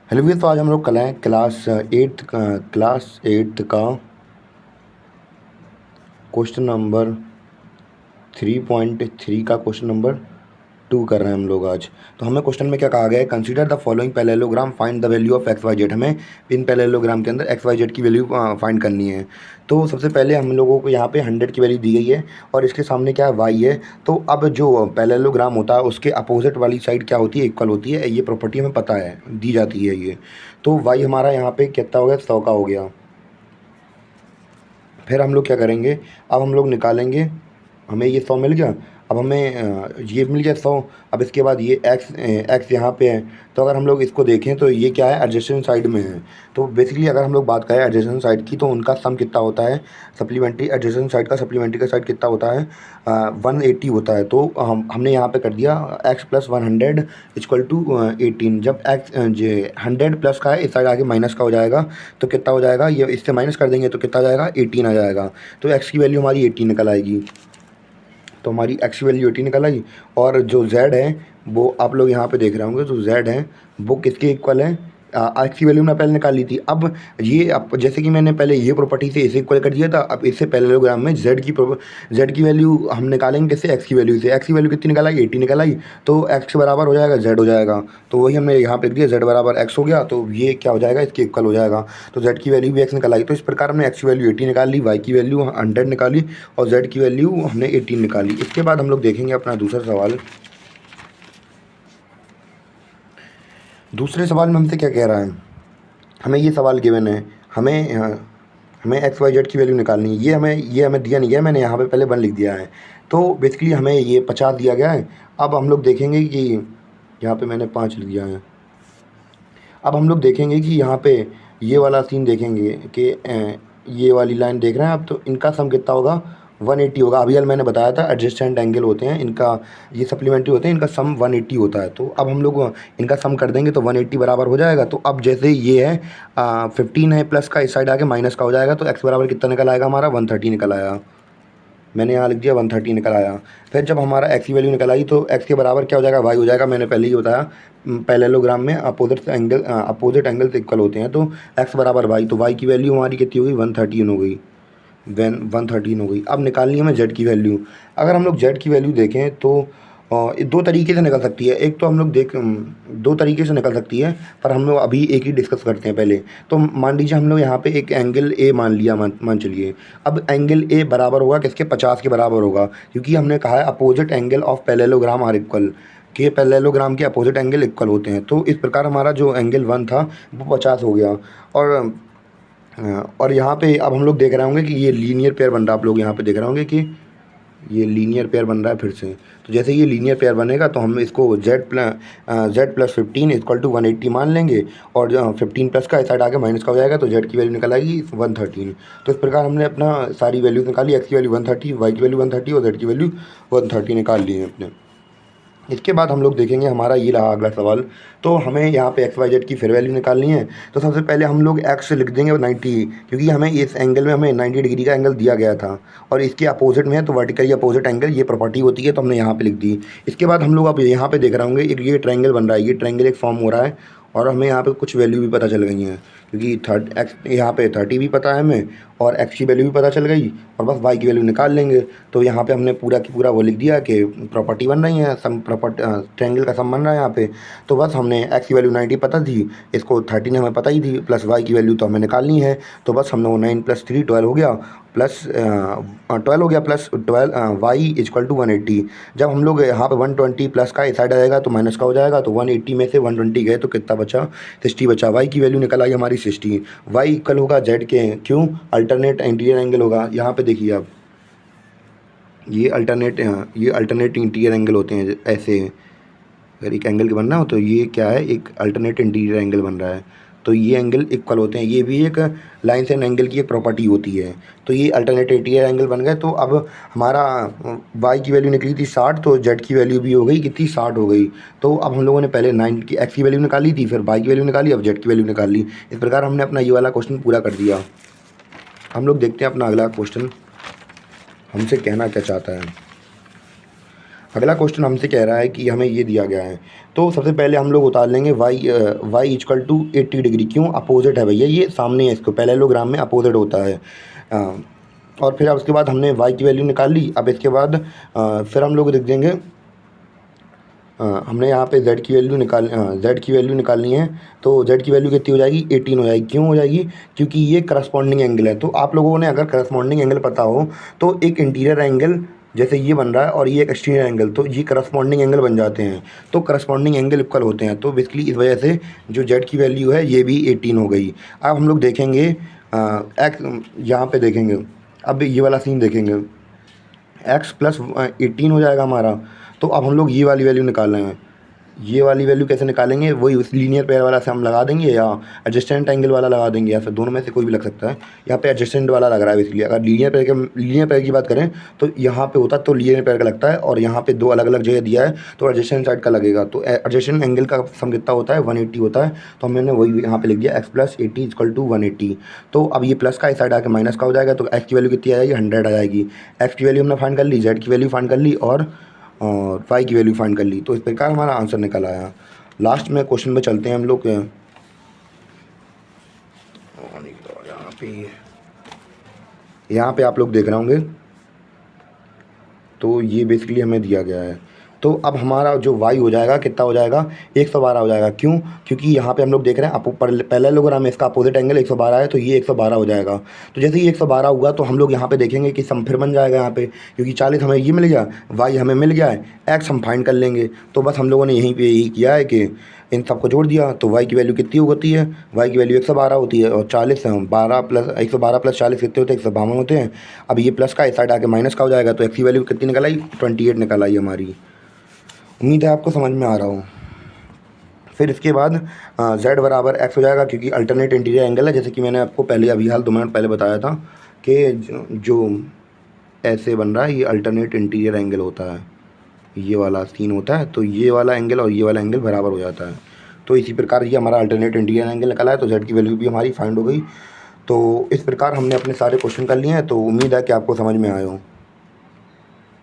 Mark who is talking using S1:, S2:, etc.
S1: Hello भैया, तो आज हम लोग कल हैं क्लास एट्थ का क्वेश्चन नंबर 3.3 का क्वेश्चन नंबर 2 कर रहे हैं हम लोग आज। तो हमें क्वेश्चन में क्या कहा गया है, consider the following parallelogram, find the value of x y z. हमें इन पैरेललोग्राम के अंदर एक्स वाई जेड की वैल्यू फाइंड करनी है। तो सबसे पहले हम लोगों को यहाँ पे 100 की वैल्यू दी गई है और इसके सामने क्या है, वाई है। तो अब जो पैरेललोग्राम होता है उसके अपोजिट वाली साइड क्या होती है, इक्वल होती है। ये प्रॉपर्टी हमें पता है, दी जाती है ये। तो वाई हमारा यहाँ पे कितना हो गया, 100 का हो गया। फिर हम लोग क्या करेंगे, अब हम लोग निकालेंगे। हमें ये 100 मिल गया। अब हमें ये मिल गया 100। अब इसके बाद ये एक्स यहाँ पे है। तो अगर हम लोग इसको देखें तो ये क्या है, एडजेसेंट साइड में है। तो बेसिकली अगर हम लोग बात करें एडजेसेंट साइड की, तो उनका सम कितना होता है, सप्लीमेंट्री एडजेसेंट साइड का सप्लीमेंट्री का साइड कितना होता है, 180 होता है। तो हमने यहाँ पे कर दिया एक्स प्लस 100 इक्वल टू 18। जब एक्स 100 प्लस का है, इस साइड आगे माइनस का हो जाएगा। तो कितना हो जाएगा, ये इससे माइनस कर देंगे तो कितना आ जाएगा, 18 आ जाएगा। तो एक्स की वैल्यू हमारी 18 निकल आएगी। तो हमारी एक्स की वैल्यू 18 निकल आई। और जो जेड है वो आप लोग यहाँ पे देख रहे होंगे, जो जेड है वो किसके इक्वल है, एक्स की वैल्यू मैंने पहले निकाल ली थी। अब ये अब जैसे कि मैंने पहले ये प्रॉपर्टी से इसे इक्वल कर दिया था, अब इससे पैरेललोग्राम में जेड की वैल्यू हम निकालेंगे किससे, एक्स की वैल्यू से। एक्स की वैल्यू कितनी निकल आई, 80 निकल आई। तो एक्स के बराबर हो जाएगा जेड हो जाएगा। तो वही हमने यहाँ पे लिख दिया, जेड बराबर एक्स हो गया। तो ये क्या हो जाएगा, इसके इक्वल हो जाएगा। तो जेड की वैल्यू भी एक्स निकल आई। तो इस प्रकार हमने एक्स की वैल्यू 80 निकाल ली, वाई की वैल्यू 100 निकाली और जेड की वैल्यू हमने 18 निकाली। इसके बाद हम लोग देखेंगे अपना दूसरा सवाल। दूसरे सवाल में हमसे क्या कह रहा है, हमें ये सवाल गिवन है, हमें एक्स वाई जेड की वैल्यू निकालनी है। ये हमें दिया नहीं है, मैंने यहाँ पे पहले 1 लिख दिया है। तो बेसिकली हमें ये 50 दिया गया है। अब हम लोग देखेंगे कि यहाँ पे मैंने 5 लिख दिया है। अब हम लोग देखेंगे कि यहाँ पे ये वाला सीन देखेंगे कि ये वाली लाइन देख रहे हैं आप, तो इनका सम कितना होगा, 180 होगा। अभी मैंने बताया था एडजस्टेंट एंगल होते हैं इनका, ये सप्लीमेंट्री होते हैं, इनका सम 180 होता है। तो अब हम लोग इनका सम कर देंगे तो 180 बराबर हो जाएगा। तो अब जैसे ये है 15 है प्लस का, इस साइड आके माइनस का हो जाएगा। तो एक्स बराबर कितना निकल आएगा हमारा, 130 निकल आया। मैंने यहाँ लिख दिया 130 निकल आया। फिर जब हमारा एक्स की वैल्यू निकल आई तो एक्स के बराबर क्या हो जाएगा, वाई हो जाएगा। मैंने पहले ही बताया पैरेललोग्राम में अपोजिट एंगल से इक्वल होते हैं। तो एक्स बराबर वाई, तो वाई की वैल्यू हमारी कितनी हो गई, 113 हो गई। 113 हो गई। अब निकालनी है हमें जेड की वैल्यू। अगर हम लोग जेड की वैल्यू देखें तो ये दो तरीके से निकल सकती है। एक तो हम लोग दो तरीके से निकल सकती है, पर हम लोग अभी एक ही डिस्कस करते हैं पहले। तो मान लीजिए हम लोग यहाँ पे एक एंगल ए मान लिया, मान चलिए। अब एंगल ए बराबर होगा किसके, 50 के बराबर होगा, क्योंकि हमने कहा है opposite angle of parallelogram are equal, के पैरेललोग्राम के अपोजिट एंगल इक्वल होते हैं। तो इस प्रकार हमारा जो एंगल 1 था वो 50 हो गया। और यहाँ पे अब हम लोग देख रहे होंगे कि ये लीनियर पेयर बन रहा है। आप लोग यहाँ पे देख रहे होंगे कि ये लीनियर पेयर बन रहा है फिर से। तो जैसे ये लीनियर पेयर बनेगा तो हम इसको जेड प्लस 15 इक्वल टू 180 मान लेंगे। और 15 प्लस का इस साइड आके माइनस का हो जाएगा, तो जेड की वैल्यू निकल आएगी 113। तो इस प्रकार हमने अपना सारी वैल्यूज निकाली, एक्स की वैल्यू 130, वाई की वैल्यू 130 और जेड की वैल्यू 130 निकाल ली है अपने। इसके बाद हम लोग देखेंगे, हमारा ये रहा अगला सवाल। तो हमें यहाँ पे एक्स वाई जेड की फिर वैल्यू निकालनी है। तो सबसे पहले हम लोग एक्स लिख देंगे 90, क्योंकि हमें इस एंगल में हमें 90 डिग्री का एंगल दिया गया था और इसके अपोजिट में है, तो वर्टिकली अपोजिट एंगल ये प्रॉपर्टी होती है, तो हमने यहाँ पे लिख दी। इसके बाद हम लोग अब यहाँ पे देख रहे होंगे एक ये ट्रायंगल बन रहा है, ये ट्रायंगल एक फॉर्म हो रहा है और हमें यहाँ पे कुछ वैल्यू भी पता चल गई हैं, क्योंकि एक्स यहाँ पे 30 भी पता है हमें और एक्स की वैल्यू भी पता चल गई। और बस वाई की वैल्यू निकाल लेंगे। तो यहाँ पे हमने पूरा की पूरा वो लिख दिया कि प्रॉपर्टी बन रही है, सम ट्रायंगल का सम बन रहा है यहाँ पे। तो बस हमने एक्स की वैल्यू 90 पता थी, इसको 13 हमें पता ही थी, प्लस वाई की वैल्यू तो हमें निकालनी है। तो बस हमने वो 9 + 3 12 हो गया, प्लस 12 हो गया, प्लस 12 वाई इक्वल टू 180। जब हम लोग यहाँ पे 120 प्लस का इस साइड आ जाएगा तो माइनस का हो जाएगा। तो 180 में से 120 गए तो कितना बचा, 60 बचा। वाई की वैल्यू निकल आई हमारी 60। वाई इक्वल होगा जेड के, क्यों, अल्टरनेट इंटीरियर एंगल होगा। यहाँ पे देखिए आप, ये अल्टरनेट इंटीरियर एंगल होते हैं ऐसे। अगर एक एंगल बनना हो तो ये क्या है, एक अल्टरनेट इंटीरियर एंगल बन रहा है, तो ये एंगल इक्वल होते हैं। ये भी एक लाइन एंड एंगल की एक प्रॉपर्टी होती है। तो ये अल्टरनेट इंटीरियर एंगल बन गए। तो अब हमारा वाई की वैल्यू निकली थी 60, तो जेड की वैल्यू भी हो गई कितनी, 60 हो गई। तो अब हम लोगों ने पहले 9 की एक्स की वैल्यू निकाली थी, फिर वाई की वैल्यू निकाली, अब जेड की वैल्यू निकाल ली। इस प्रकार हमने अपना ये वाला क्वेश्चन पूरा कर दिया। हम लोग देखते हैं अपना अगला क्वेश्चन हमसे कहना क्या चाहता है। अगला क्वेश्चन हमसे कह रहा है कि हमें ये दिया गया है, तो सबसे पहले हम लोग उतार लेंगे वाई इक्वल टू 80 डिग्री। क्यों? अपोजिट है भैया, ये सामने है, इसको पैरेललोग्राम में अपोजिट होता है। और फिर अब उसके बाद हमने वाई की वैल्यू निकाल ली। अब इसके बाद फिर हम लोग लिख देंगे, हमने यहाँ पे z की वैल्यू निकालनी है। तो z की वैल्यू कितनी हो जाएगी? 18 हो जाएगी। क्यों हो जाएगी? क्योंकि ये करस्पॉन्डिंग एंगल है। तो आप लोगों ने अगर करस्पॉन्डिंग एंगल पता हो तो एक इंटीरियर एंगल जैसे ये बन रहा है और ये एक एक्सटीरियर एंगल, तो ये करस्पॉन्डिंग एंगल बन जाते हैं। तो करस्पॉन्डिंग एंगल इक्वल होते हैं। तो बेसिकली इस वजह से जो z की वैल्यू है ये भी 18 हो गई। अब हम लोग देखेंगे एक्स, यहाँ पे देखेंगे, अब ये वाला सीन देखेंगे, x प्लस 18 हो जाएगा हमारा। तो अब हम लोग ये वाली वैल्यू निकाल रहे हैं। ये वाली वैल्यू कैसे निकालेंगे? वही उस लीनियर पेयर वाला से हम लगा देंगे या एडजस्टेंट एंगल वाला लगा देंगे, या फिर दोनों में से कोई भी लग सकता है। यहाँ पे एडजस्टेंट वाला लग रहा है। इसलिए अगर लीनियर पेयर की बात करें तो यहाँ पे होता तो लीनियर पेयर का लगता है, और यहाँ पे दो अलग अलग जगह दिया है तो एडजस्टेंट साइड का लगेगा। तो एडजस्टेंट एंगल का सम कितना होता है? 180 होता है। तो हमने वही यहाँ पे लिख दिया x प्लस 80 इक्वल टू 180। तो अब ये प्लस का इस साइड आके माइनस का हो जाएगा। तो x की वैल्यू कितनी आ जाएगी? 100 आ जाएगी। x की वैल्यू हमने फाइंड कर ली, z की वैल्यू फाइंड कर ली, और y की वैल्यू फाइंड कर ली। तो इस प्रकार हमारा आंसर निकल आया। लास्ट में क्वेश्चन पे चलते हैं हम लोग। यहाँ पे आप लोग देख रहे होंगे, तो ये बेसिकली हमें दिया गया है। तो अब हमारा जो y हो जाएगा कितना हो जाएगा? 112 हो जाएगा। क्यों? क्योंकि यहाँ पे हम लोग देख रहे हैं पैरेललोग्राम में इसका अपोजिट एंगल 112 है, तो ये 112 हो जाएगा। तो जैसे ही 112 हुआ तो हम लोग यहाँ पे देखेंगे कि सम फिर बन जाएगा यहाँ पे, क्योंकि 40 हमें ये मिल गया, y हमें मिल गया है, x हम फाइंड कर लेंगे। तो बस हम लोगों ने यहीं पर यही किया है कि इन सबको जोड़ दिया। तो y की वैल्यू कितनी होती है? y की वैल्यू 112 होती है, और 40 12 प्लस 112 प्लस 40 कितने होते हैं? 152 होते हैं। अब ये प्लस का इस साइड आके माइनस का हो जाएगा। तो x की वैल्यू कितनी निकल आई? 28 निकल आई हमारी। उम्मीद है आपको समझ में आ रहा हो। फिर इसके बाद z बराबर x हो जाएगा, क्योंकि अल्टरनेट इंटीरियर एंगल है, जैसे कि मैंने आपको पहले अभी हाल 2 मिनट पहले बताया था कि जो ऐसे बन रहा है ये अल्टरनेट इंटीरियर एंगल होता है, ये वाला सीन होता है। तो ये वाला एंगल और ये वाला एंगल बराबर हो जाता है। तो इसी प्रकार ये हमारा अल्टरनेट इंटीरियर एंगल निकला है। तो z की वैल्यू भी हमारी फाइंड हो गई। तो इस प्रकार हमने अपने सारे क्वेश्चन कर लिए हैं। तो उम्मीद है कि आपको समझ में आए हों।